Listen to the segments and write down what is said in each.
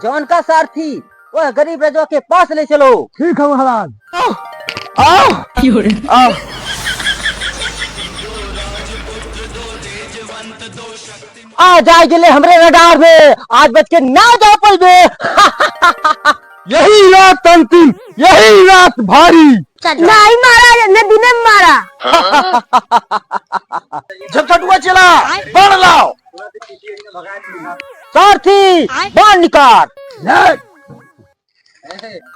जौन का सारथी वह गरीब रजवा के पास ले चलो। ठीक है महाराज। आओ। आ जाए गिले हमरे रडार में, आज बच के ना जा पाइबे। यही रात अंतिम, यही रात भारी। नहीं महाराज, नदी ने मारा। झटझटुआ चला, बाण लाओ। सारथी बाण निकाल।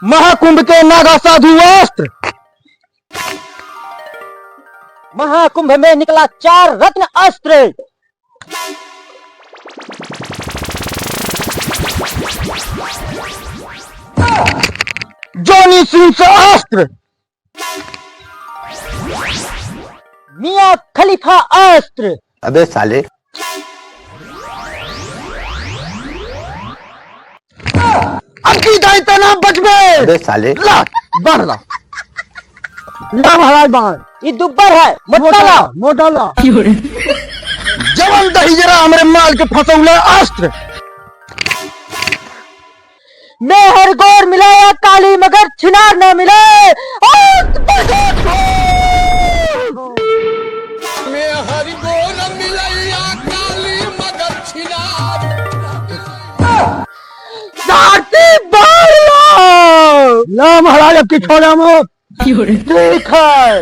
महाकुंभ के नागा साधु अस्त्र। महाकुंभ में निकला 4 रत्न अस्त्र। जॉनी सिंह से अस्त्र। मियां खलीफा अस्त्र। अबे साले। अबकी दाई तना बचबे। अबे साले। ला बाण ला। ला महाराज बाण। ये दुब्बर है, मोटा ला। मोटा ला। जवन दही जरा हमरे माल के फसौले अस्त्र। मेहर गौर मिलाया काली मगर छिनार न मिले। मेहर गौर मिलाया काली मगर छिनार। सारथी बाण लो। ला महाराज अब की छोड़ा मत। ठीक है।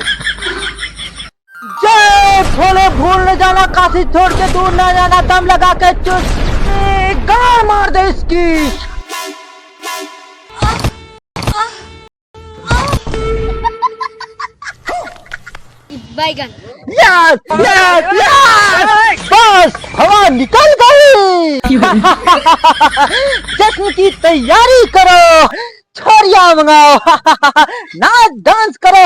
जय भोले, भूल न जाना, काशी छोड़ के दूर न जाना, दम लगा के चुस्ती गाड़ मार दे इसकी। बैगन। यस यस यस, बस हवा निकल गई। जश्न की तैयारी करो, छोरिया मंगाओ, नाच डांस करो।